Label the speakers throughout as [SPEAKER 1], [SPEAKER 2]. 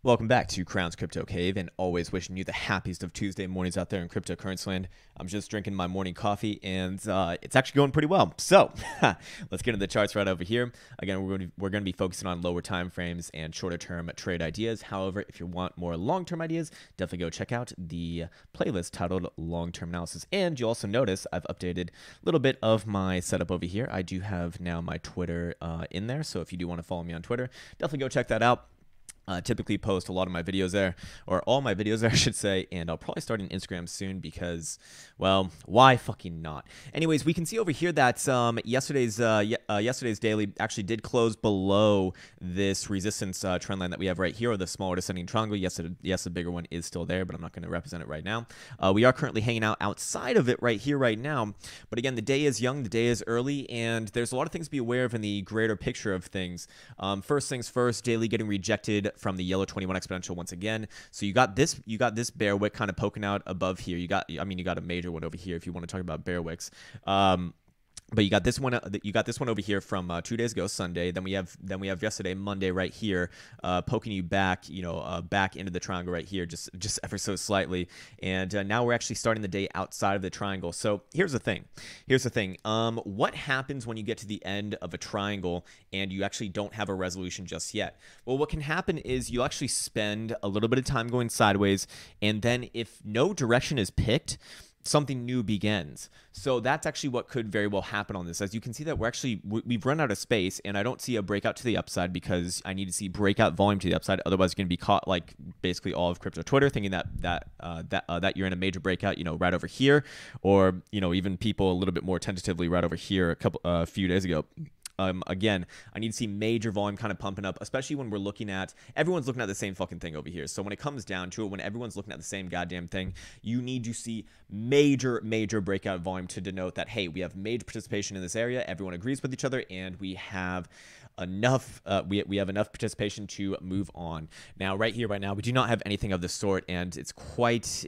[SPEAKER 1] Welcome back to Crown's Crypto Cave, and always wishing you the happiest of Tuesday mornings out there in cryptocurrency land. I'm just drinking my morning coffee, and it's actually going pretty well. So let's get into the charts right over here. Again, we're going to be focusing on lower time frames and shorter term trade ideas. However, if you want more long-term ideas, definitely go check out the playlist titled Long-Term Analysis. And you'll also notice I've updated a little bit of my setup over here. I do have now my Twitter in there, so if you do want to follow me on Twitter, definitely go check that out. Typically post a lot of my videos there, or all my videos there, I should say, and I'll probably start an Instagram soon because, well, why fucking not? Anyways, we can see over here that yesterday's daily actually did close below this resistance trend line that we have right here, or the smaller descending triangle. Yes, the bigger one is still there, but I'm not going to represent it right now. We are currently hanging out outside of it right here, right now. But again, the day is young, the day is early, and there's a lot of things to be aware of in the greater picture of things. First things first, daily getting rejected from the yellow 21 exponential once again. So you got this bear wick kind of poking out above here. You got a major one over here if you want to talk about bear wicks. But you got this one. You got this one over here from 2 days ago, Sunday. Then we have yesterday, Monday, right here, poking you back, back into the triangle right here, just ever so slightly. And now we're actually starting the day outside of the triangle. So here's the thing. What happens when you get to the end of a triangle and you actually don't have a resolution just yet? Well, what can happen is you'll actually spend a little bit of time going sideways, and then if no direction is picked, something new begins. So that's actually what could very well happen on this. As you can see that we've run out of space, and I don't see a breakout to the upside because I need to see breakout volume to the upside. Otherwise, you're going to be caught like basically all of crypto Twitter thinking that you're in a major breakout, right over here, or even people a little bit more tentatively right over here a few days ago. Again, I need to see major volume kind of pumping up, especially when everyone's looking at the same fucking thing over here. So when it comes down to it, when everyone's looking at the same goddamn thing, you need to see major breakout volume to denote that, hey, we have major participation in this area. Everyone agrees with each other, and we have enough we have enough participation to move on. Now right here right now we do not have anything of the sort, and it's quite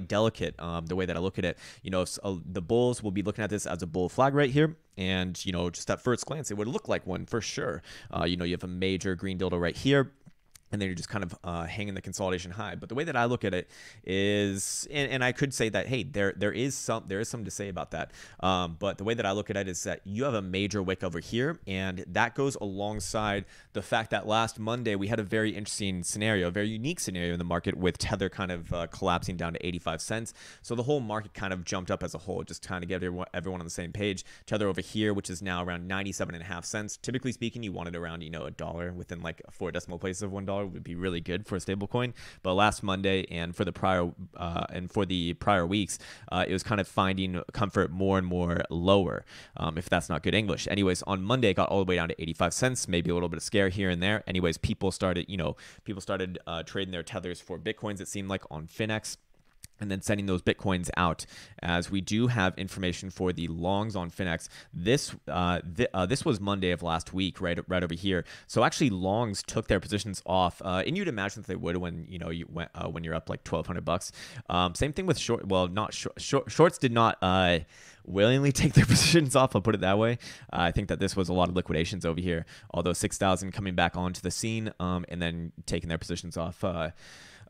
[SPEAKER 1] delicate the way that I look at it. The bulls will be looking at this as a bull flag right here, and just at first glance it would look like one for sure. You have a major green dildo right here, and then you're just kind of hanging the consolidation high. But the way that I look at it is, and I could say that, hey, there is something to say about that. But the way that I look at it is that you have a major wick over here, and that goes alongside the fact that last Monday we had a very interesting scenario, a very unique scenario in the market with Tether kind of collapsing down to 85 cents. So the whole market kind of jumped up as a whole, just trying to get everyone on the same page. Tether over here, which is now around 97.5 cents. Typically speaking, you want it around, a dollar within like 4 decimal places of $1. Would be really good for a stable coin. But last Monday and for the prior weeks, it was kind of finding comfort more and more lower, if that's not good English. Anyways, on Monday it got all the way down to 85 cents, maybe a little bit of scare here and there. Anyways, people started trading their tethers for bitcoins, it seemed like, on Finex, and then sending those bitcoins out. As we do have information for the longs on Finex. This was Monday of last week, right over here. So actually, longs took their positions off, and you'd imagine that they would when when you're up like $1,200. Same thing with short. Well, not shorts did not willingly take their positions off. I'll put it that way. I think that this was a lot of liquidations over here. Although 6,000 coming back onto the scene, and then taking their positions off.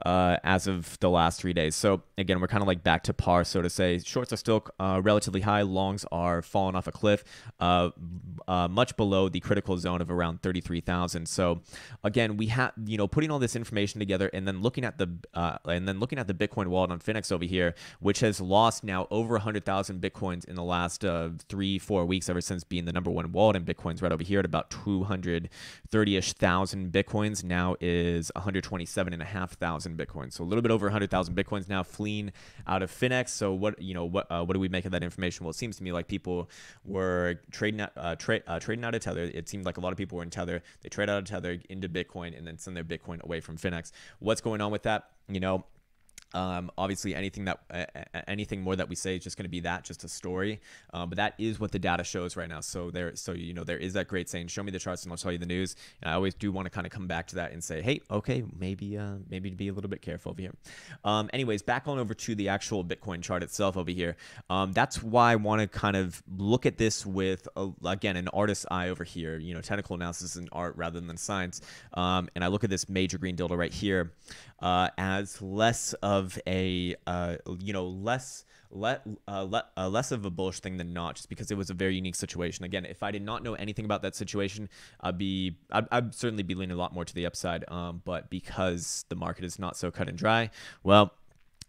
[SPEAKER 1] As of the last 3 days. So again, we're kind of like back to par, so to say. Shorts are still relatively high. Longs are falling off a cliff, much below the critical zone of around 33,000. So again, we have putting all this information together, and then looking at the Bitcoin wallet on Finex over here, which has lost now over 100,000 Bitcoins in the last 3-4 weeks, ever since being the #1 wallet in Bitcoins. Right over here at about 230-ish thousand Bitcoins, now is 127,500 Bitcoin. So a little bit over 100,000 Bitcoins now fleeing out of Finex. So what do we make of that information? Well, it seems to me like people were trading out of Tether. It seemed like a lot of people were in Tether. They trade out of Tether into Bitcoin and then send their Bitcoin away from Finex. What's going on with that? Obviously, anything more that we say is just going to be just a story. But that is what the data shows right now. So there is that great saying, "Show me the charts and I'll tell you the news." And I always do want to kind of come back to that and say, "Hey, okay, maybe to be a little bit careful over here." Anyways, back on over to the actual Bitcoin chart itself over here. That's why I want to kind of look at this with again an artist's eye over here. Technical analysis and art rather than science. And I look at this major green dildo right here as less of a less of a bullish thing than not, just because it was a very unique situation. Again, if I did not know anything about that situation, I'd certainly be leaning a lot more to the upside. But because the market is not so cut and dry, well,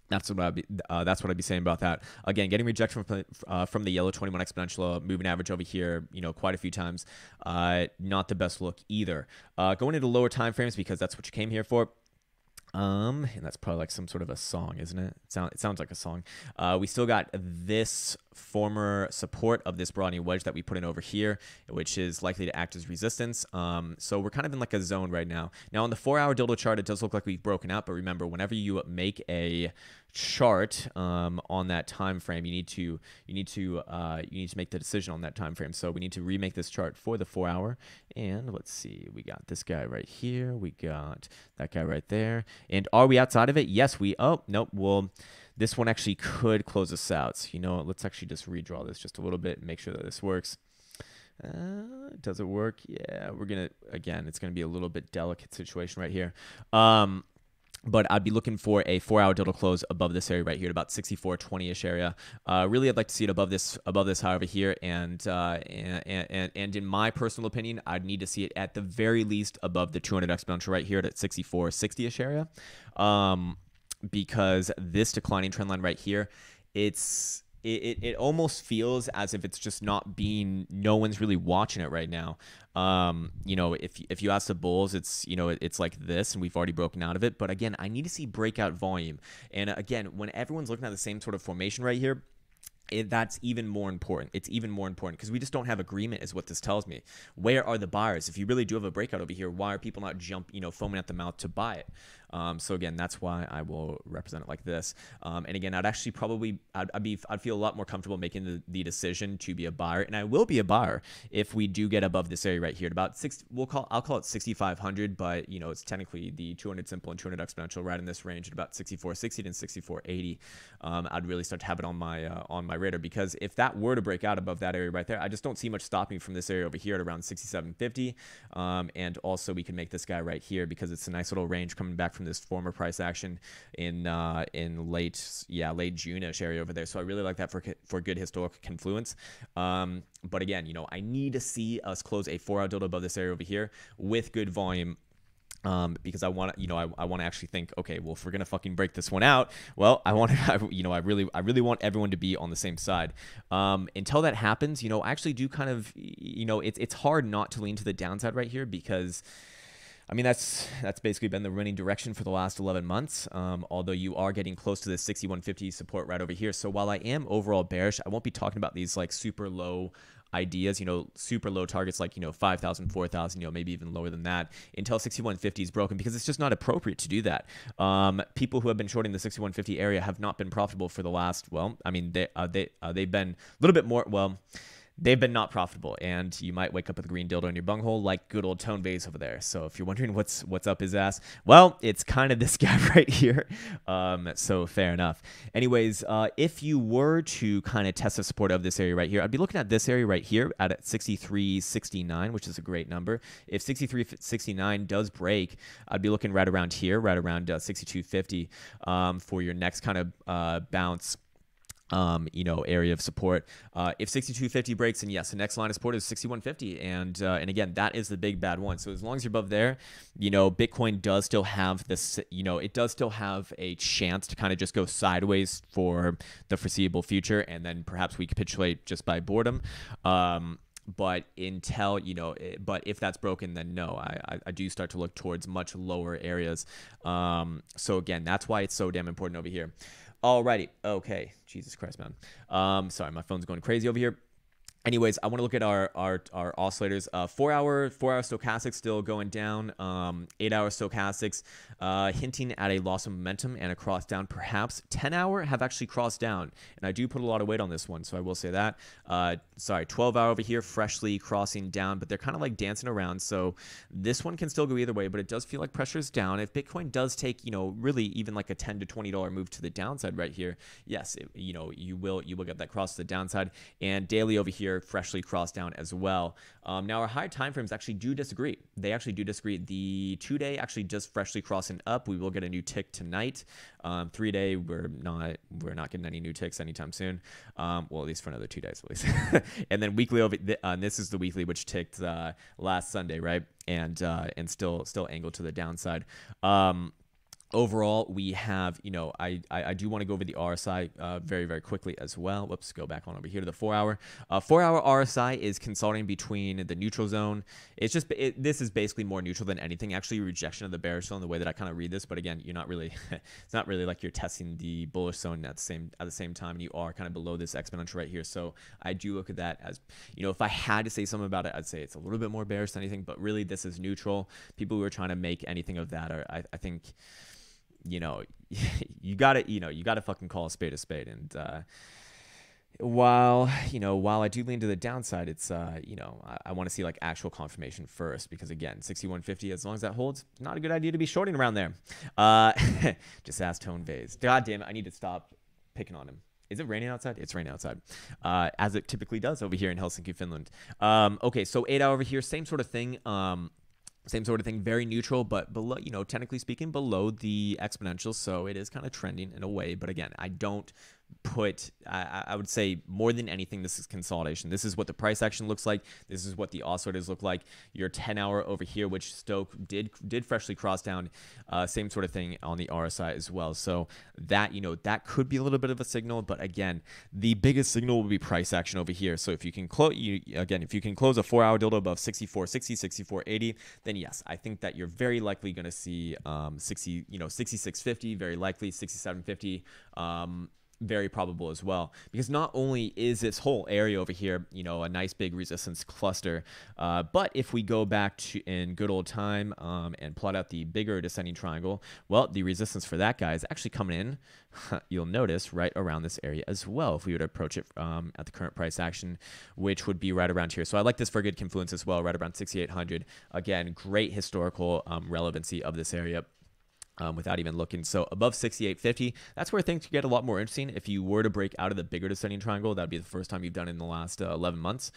[SPEAKER 1] that's what I'd be saying about that. Again, getting rejection from the yellow 21 exponential moving average over here, quite a few times. Not the best look either. Going into lower time frames, because that's what you came here for. And that's probably like some sort of a song, isn't it? It sounds like a song. We still got this former support of this broadening wedge that we put in over here, which is likely to act as resistance. So we're kind of in like a zone right now. Now on the 4-hour dildo chart, it does look like we've broken out, but remember, whenever you make a chart on that time frame, you need to make the decision on that time frame. So we need to remake this chart for the 4-hour, and let's see, we got this guy right here, we got that guy right there, and are we outside of it? Yes, oh nope. Well, this one actually could close us out. So let's actually just redraw this just a little bit and make sure that this works. Does it work? Yeah, it's gonna be a little bit delicate situation right here. But I'd be looking for a 4-hour dildo close above this area right here at about 64.20-ish area. Really, I'd like to see it above this high over here, and in my personal opinion, I'd need to see it at the very least above the 200 exponential right here at 64.60-ish area, because this declining trend line right here, it almost feels as if it's just no one's really watching it right now. If you ask the bulls, it's like this, and we've already broken out of it. But again, I need to see breakout volume. And again, when everyone's looking at the same sort of formation right here, that's even more important. It's even more important because we just don't have agreement, is what this tells me. Where are the buyers? If you really do have a breakout over here, why are people not foaming at the mouth to buy it? So again, that's why I will represent it like this. And again, I'd actually I'd feel a lot more comfortable making the decision to be a buyer, and I will be a buyer if we do get above this area right here at about I'll call it 6,500, but it's technically the 200 simple and 200 exponential right in this range at about 64.60 and 64.80. I'd really start to have it on my radar, because if that were to break out above that area right there, I just don't see much stopping from this area over here at around 67.50. And also we can make this guy right here, because it's a nice little range coming back from this former price action in late June-ish area over there. So I really like that for good historical confluence. But again, I need to see us close a 4-hour dildo above this area over here with good volume. Because I want to, I want to actually think, okay, well, if we're gonna fucking break this one out, well, I really want everyone to be on the same side. Until that happens, I actually do kind of, it's hard not to lean to the downside right here, because I mean, that's basically been the running direction for the last 11 months, although you are getting close to the 6150 support right over here. So while I am overall bearish, I won't be talking about these like super low ideas, super low targets like, 5,000, 4,000, maybe even lower than that, until 6150 is broken, because it's just not appropriate to do that. People who have been shorting the 6150 area have not been profitable for the last, well, I mean, they've been a little bit more, well, they've been not profitable, and you might wake up with a green dildo in your bunghole like good old Tone Vase over there. So if you're wondering what's up his ass, well, it's kind of this guy right here. So fair enough. Anyways, if you were to kind of test the support of this area right here, I'd be looking at this area right here at 63.69, which is a great number. If 63.69 does break, I'd be looking right around here, right around 62.50 for your next kind of bounce. Area of support. If 62.50 breaks, then yes, the next line of support is 61.50, and again, that is the big bad one. So as long as you're above there, Bitcoin does still have this, it does still have a chance to kind of just go sideways for the foreseeable future, and then perhaps we capitulate just by boredom. But but if that's broken, then no, I do start to look towards much lower areas. So again, that's why it's so damn important over here. Alrighty, okay, Jesus Christ, man. Sorry, my phone's going crazy over here. Anyways, I want to look at our oscillators. 4 hour stochastics still going down. 8 hour stochastics hinting at a loss of momentum and a cross down. Perhaps 10 hour have actually crossed down, and I do put a lot of weight on this one, so I will say that. Sorry, 12 hour over here freshly crossing down, but they're kind of like dancing around. So this one can still go either way, but it does feel like pressure is down. If Bitcoin does take, really even like a $10 to $20 move to the downside right here, yes, you will get that cross to the downside. And daily over here freshly crossed down as well. Now our higher time frames actually do disagree. They actually do disagree. The 2-day actually just freshly crossing up. We will get a new tick tonight. 3-day we're not getting any new ticks anytime soon. Well, at least for another 2 days at least. And then weekly over this is the weekly which ticked last Sunday, right? And still angled to the downside. Overall, we have, I do want to go over the RSI very, very quickly as well. Whoops, go back on over here to the 4-hour. 4-hour RSI is consolidating between the neutral zone. It's just, this is basically more neutral than anything. Actually, rejection of the bearish zone, the way that I kind of read this. But again, you're not really, it's not really like you're testing the bullish zone at the same time. And you are kind of below this exponential right here. So I do look at that as, if I had to say something about it, I'd say it's a little bit more bearish than anything. But really, this is neutral. People who are trying to make anything of that are, I think, you gotta fucking call a spade, and while I do lean to the downside, it's I want to see like actual confirmation first, because again, 6150, as long as that holds, not a good idea to be shorting around there. Just ask Tone Vase. God damn it, I need to stop picking on him. Is it raining outside? It's raining outside, as it typically does over here in Helsinki, Finland. Okay, so 8-hour over here, same sort of thing. Same sort of thing, very neutral, but below, technically speaking, below the exponential. So it is kind of trending in a way. But again, I don't put, I would say more than anything, this is consolidation. This is what the price action looks like. This is what the oscillators look like. Your 10-hour over here, which Stoke did freshly cross down, same sort of thing on the RSI as well. So that, that could be a little bit of a signal. But again, the biggest signal will be price action over here. So if you can close, if you can close a 4-hour dildo above 64.60, 64.80, then yes, I think that you're very likely going to see 66.50, very likely 67.50. Very probable as well, because not only is this whole area over here, a nice big resistance cluster, but if we go back to in good old time and plot out the bigger descending triangle, well, the resistance for that guy is actually coming in, you'll notice, right around this area as well, if we were to approach it at the current price action, which would be right around here. So I like this for a good confluence as well, right around 6,800. Again, great historical relevancy of this area. Without even looking. So above 68.50, that's where things get a lot more interesting. If you were to break out of the bigger descending triangle, that would be the first time you've done it in the last 11 months.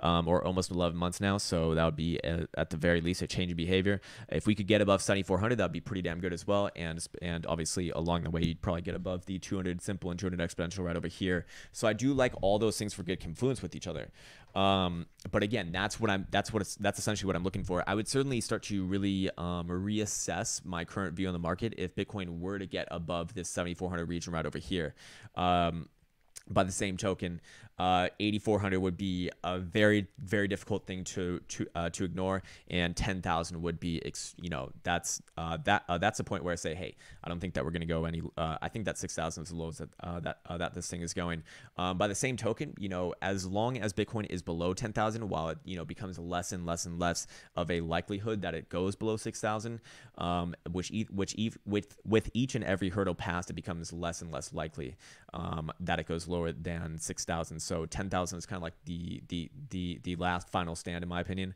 [SPEAKER 1] Or almost 11 months now. So that would be at the very least a change in behavior. If we could get above 7,400, that would be pretty damn good as well. And obviously along the way, you'd probably get above the 200 simple and 200 exponential right over here. So I do like all those things for good confluence with each other. But again, that's essentially what I'm looking for. I would certainly start to really reassess my current view on the market if Bitcoin were to get above this 7,400 region right over here. By the same token, 8,400 would be a very, very difficult thing to ignore, and 10,000 would be, that's the point where I say, hey, I don't think that we're going to go any. I think that 6,000 is the lowest that this thing is going. By the same token, as long as Bitcoin is below 10,000, while it becomes less and less and less of a likelihood that it goes below 6,000, with each and every hurdle passed, it becomes less and less likely that it goes lower than 6,000. So 10,000 is kind of like the last final stand, in my opinion.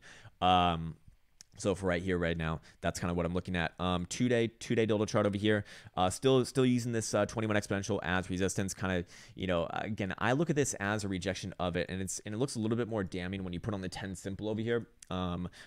[SPEAKER 1] So for right here, right now, that's kind of what I'm looking at. Two-day dildo chart over here. Still using this 21 exponential as resistance. Kind of, again, I look at this as a rejection of it, and it looks a little bit more damning when you put on the 10 simple over here.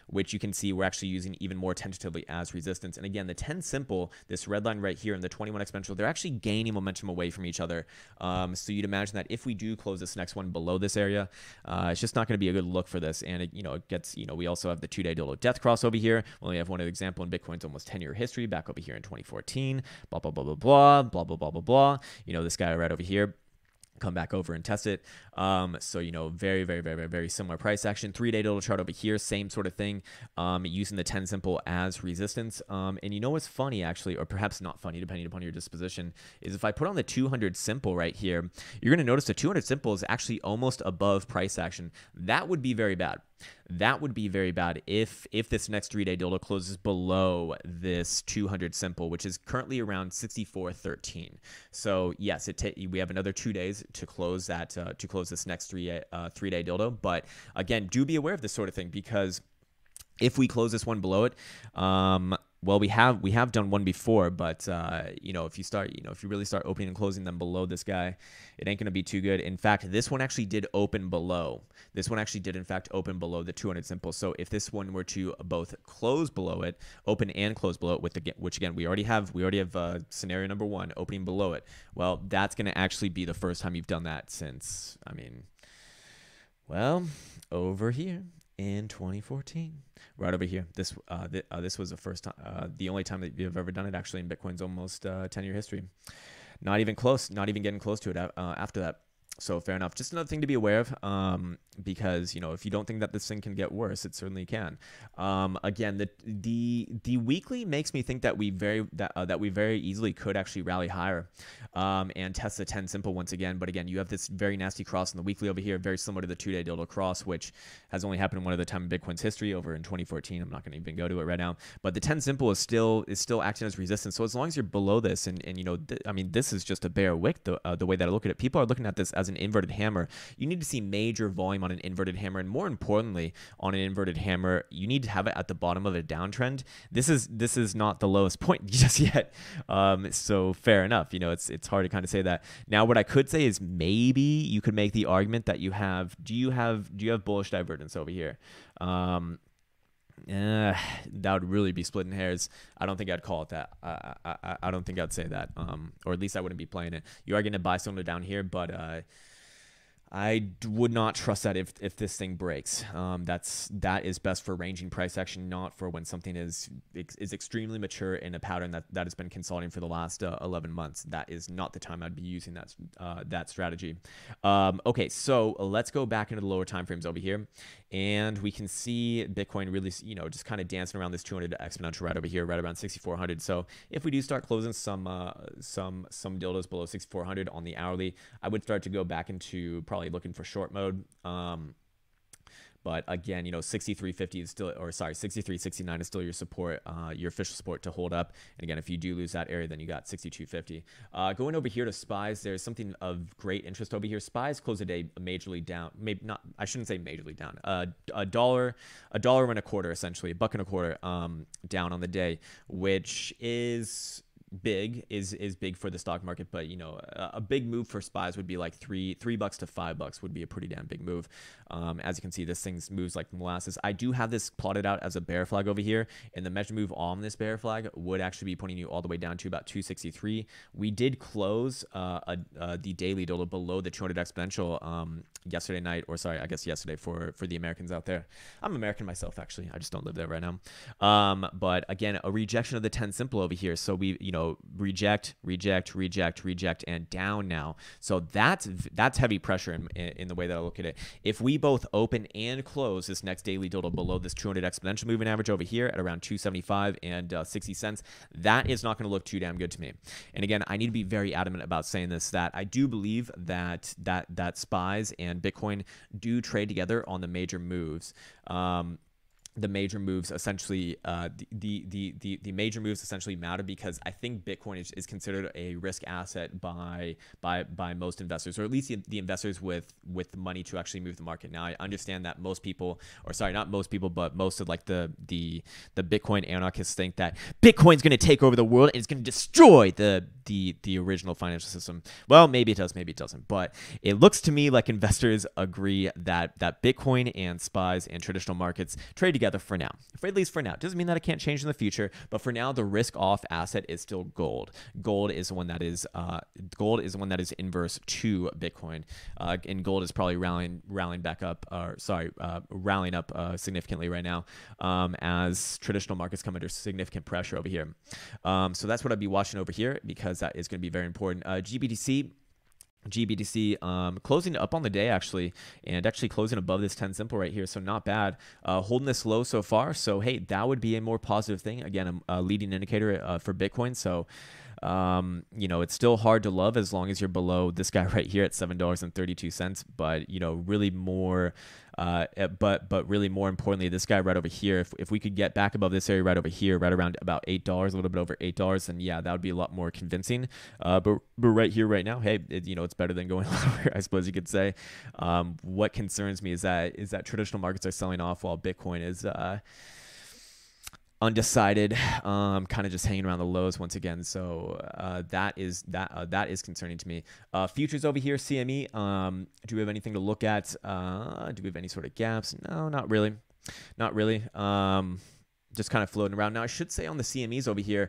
[SPEAKER 1] Which you can see we're actually using even more tentatively as resistance. And again, the 10 simple, this red line right here, and the 21 exponential, they're actually gaining momentum away from each other. So you'd imagine that if we do close this next one below this area, it's just not going to be a good look for this. And it gets, we also have the 2-day dildo death cross over here. We only have one example in Bitcoin's almost 10-year history back over here in 2014. Blah blah blah blah blah blah blah blah blah blah blah. This guy right over here. come back over and test it. So, very, very, very, very, very similar price action. 3-day total chart over here, same sort of thing, using the 10 simple as resistance. And what's funny, actually, or perhaps not funny, depending upon your disposition, is if I put on the 200 simple right here, you're going to notice the 200 simple is actually almost above price action. That would be very bad. That would be very bad if this next 3-day dildo closes below this 200 simple, which is currently around 64.13. So yes, we have another 2 days to close that to close this next 3-day dildo. But again, do be aware of this sort of thing, because if we close this one below it, well, we have done one before, but if you really start opening and closing them below this guy, it ain't going to be too good. In fact, this one actually did open below. This one actually did in fact open below the 200 simple. So if this one were to both close below it, open and close below it, which again we already have scenario number 1, opening below it. Well, that's going to actually be the first time you've done that since, over here in 2014, right over here. This was the first time, the only time that you've ever done it actually in Bitcoin's almost 10-year history. Not even close, not even getting close to it after that. So fair enough. Just another thing to be aware of, because if you don't think that this thing can get worse, it certainly can. Again, the weekly makes me think that we very easily could actually rally higher, and test the 10 simple once again. But again, you have this very nasty cross in the weekly over here, very similar to the 2-day dildo cross, which has only happened one other time in Bitcoin's history, over in 2014. I'm not going to even go to it right now. But the 10 simple is still acting as resistance. So as long as you're below this, and this is just a bear wick. The way that I look at it, people are looking at this as an inverted hammer. You need to see major volume on an inverted hammer, and more importantly, on an inverted hammer, you need to have it at the bottom of a downtrend. This is not the lowest point just yet. So fair enough. It's hard to kind of say that. Now, what I could say is maybe you could make the argument that do you have bullish divergence over here? That would really be splitting hairs. I don't think I'd call it that. I don't think I'd say that. Or at least I wouldn't be playing it. You are going to buy somewhere down here, but I would not trust that if this thing breaks. That is best for ranging price action, not for when something is extremely mature in a pattern that has been consolidating for the last 11 months. That is not the time I'd be using that strategy. Okay, so let's go back into the lower time frames over here, and we can see Bitcoin really, just kind of dancing around this 200 exponential right over here, right around 6,400. So if we do start closing some dildos below 6,400 on the hourly, I would start to go back into probably looking for short mode. But again, 63.50 is still, or sorry, 63.69 is still your support, your official support to hold up. And again, if you do lose that area, then you got 62.50. Going over here to SPYs, there's something of great interest over here. SPYs closed the day majorly down. Maybe not, I shouldn't say majorly down. $1.25, essentially, $1.25 down on the day, which is big, is big for the stock market. But a big move for SPYs would be like $3 to $5 would be a pretty damn big move. As you can see, this thing moves like molasses. I do have this plotted out as a bear flag over here, and the measure move on this bear flag would actually be putting you all the way down to about 263. We did close the daily dildo below the 200 exponential yesterday night, or sorry, I guess yesterday for the Americans out there. I'm American myself, actually. I just don't live there right now. But again, a rejection of the 10 simple over here. So we reject, and down now. So that's heavy pressure in the way that I look at it. If we both open and close this next daily dildo below this 200 exponential moving average over here at around 275 and 60 cents, that is not going to look too damn good to me. And again, I need to be very adamant about saying this, that I do believe that SPYs and Bitcoin do trade together on the major moves. The major moves essentially, the major moves essentially matter, because I think Bitcoin is considered a risk asset by most investors, or at least the investors with money to actually move the market. Now, I understand that most people, or sorry, not most people, but most of like the Bitcoin anarchists think that Bitcoin's going to take over the world and it's going to destroy the original financial system. Well, maybe it does, maybe it doesn't. But it looks to me like investors agree that Bitcoin and SPYs and traditional markets trade together for now, at least for now. It doesn't mean that it can't change in the future, but for now, the risk-off asset is still gold. Gold is the one that is inverse to Bitcoin, and gold is probably rallying back up, rallying up significantly right now, as traditional markets come under significant pressure over here. So that's what I'd be watching over here, because that is going to be very important. GBTC. GBTC closing up on the day actually, and actually closing above this 10 simple right here, so not bad. Holding this low so far, so hey, that would be a more positive thing. Again, a leading indicator for Bitcoin. So you know, it's still hard to love as long as you're below this guy right here at $7.32. But you know, really more, but really more importantly, this guy right over here. If we could get back above this area right over here, right around about $8, a little bit over $8, then yeah, that would be a lot more convincing. But right here, right now, hey, you know, it's better than going lower, I suppose you could say. What concerns me is that traditional markets are selling off while Bitcoin is undecided, kind of just hanging around the lows once again. So that is concerning to me. Futures over here, CME. Do we have anything to look at? Do we have any sort of gaps? No, not really. Not really. Just kind of floating around. Now, I should say on the CMEs over here,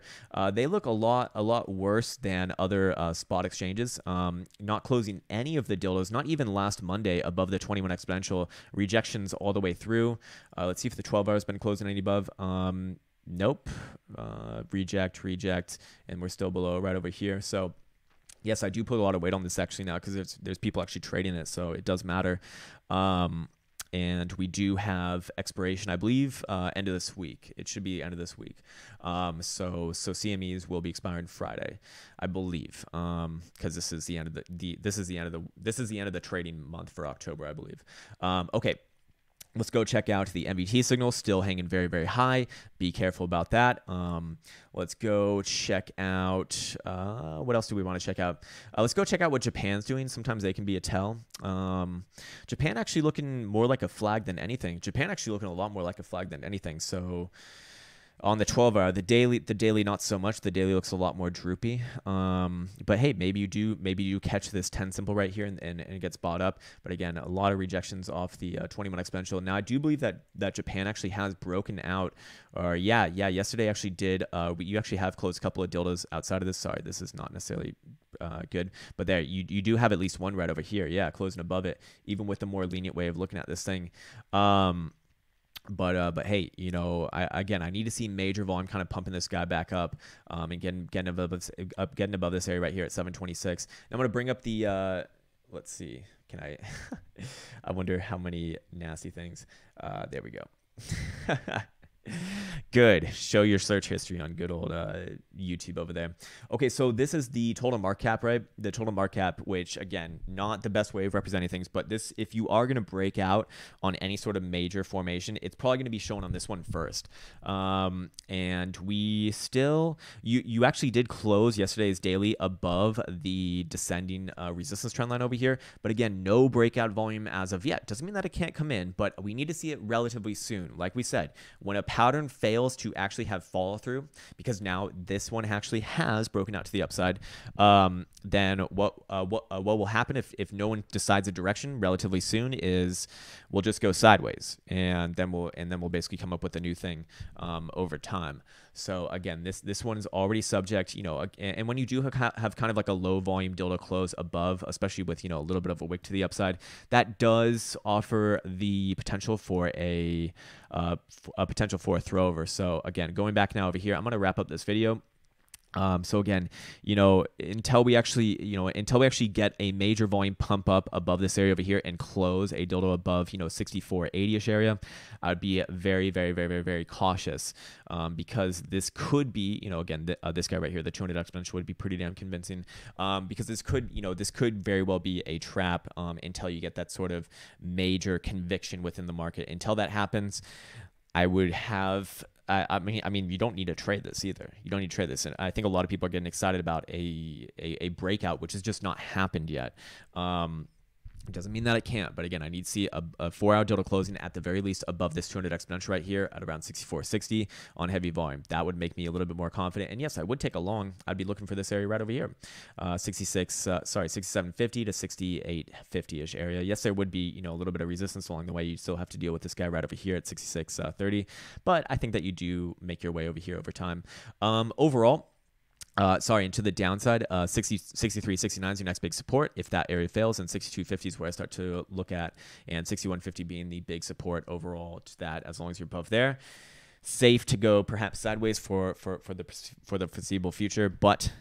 [SPEAKER 1] they look a lot worse than other spot exchanges. Not closing any of the dildos, not even last Monday, above the 21 exponential. Rejections all the way through. Let's see if the 12 hour has been closing any above. Nope. Reject, and we're still below right over here. So yes, I do put a lot of weight on this actually now because there's people actually trading it, so it does matter. And we do have expiration, I believe, end of this week. It should be end of this week. So CMEs will be expiring Friday, I believe, because this is the end of the end of the trading month for October, I believe. Okay. Let's go check out the MVT signal, still hanging very, very high. Be careful about that. Let's go check out, what else do we want to check out? Let's go check out what Japan's doing. Sometimes they can be a tell. Japan actually looking more like a flag than anything. Japan actually looking a lot more like a flag than anything. So on the 12 hour, the daily not so much. The daily looks a lot more droopy. But hey, maybe you catch this 10 simple right here and it gets bought up. But again, a lot of rejections off the 21 exponential. Now I do believe that Japan actually has broken out. Or yeah, yesterday actually did. You actually have closed a couple of dildos outside of this. Sorry, this is not necessarily good, but there you do have at least one right over here. Yeah, closing above it, even with the more lenient way of looking at this thing. But hey, you know, I need to see major volume kind of pumping this guy back up, and getting above this area right here at 726. And I'm gonna bring up the let's see, can I? I wonder how many nasty things. There we go. Good. Show your search history on good old YouTube over there. Okay, so this is the total market cap, right? The total market cap, which again, not the best way of representing things, but this, if you are going to break out on any sort of major formation, it's probably going to be shown on this one first. And we still, you actually did close yesterday's daily above the descending resistance trend line over here, but again, no breakout volume as of yet. Doesn't mean that it can't come in, but we need to see it relatively soon. Like we said, when a pattern fails to actually have follow through, because now this one actually has broken out to the upside, then what will happen if no one decides a direction relatively soon is we'll just go sideways, and then we'll basically come up with a new thing over time. So again, this one is already subject, you know, and when you do have kind of like a low volume dildo close above, especially with, you know, a little bit of a wick to the upside, that does offer the potential for a throwover. So again, going back now over here, I'm going to wrap up this video. So again, you know, until we actually get a major volume pump up above this area over here and close a dildo above, you know, 64.80ish area, I'd be very, very, very, very, very cautious, because this could be, you know, again, this guy right here, the 200 exponential would be pretty damn convincing, because this could very well be a trap, until you get that sort of major conviction within the market. Until that happens, I would have. I mean, you don't need to trade this either. You don't need to trade this, and I think a lot of people are getting excited about a breakout, which has just not happened yet. It doesn't mean that it can't, but again, I need to see a 4-hour dildo closing at the very least above this 200 exponential right here at around 64.60 on heavy volume. That would make me a little bit more confident. And yes, I would take a long. I'd be looking for this area right over here, 67.50 to 68.50ish area. Yes, there would be, you know, a little bit of resistance along the way. You still have to deal with this guy right over here at 66.30, but I think that you do make your way over here over time. Overall. And to the downside, 63.69 is your next big support. If that area fails, then 62.50 is where I start to look at, and 61.50 being the big support overall to that. As long as you're above there, safe to go perhaps sideways for the foreseeable future. But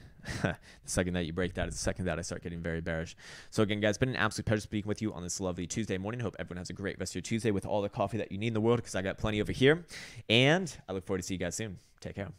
[SPEAKER 1] the second that you break that is the second that I start getting very bearish. So again, guys, it's been an absolute pleasure speaking with you on this lovely Tuesday morning. Hope everyone has a great rest of your Tuesday with all the coffee that you need in the world, because I got plenty over here. And I look forward to see you guys soon. Take care.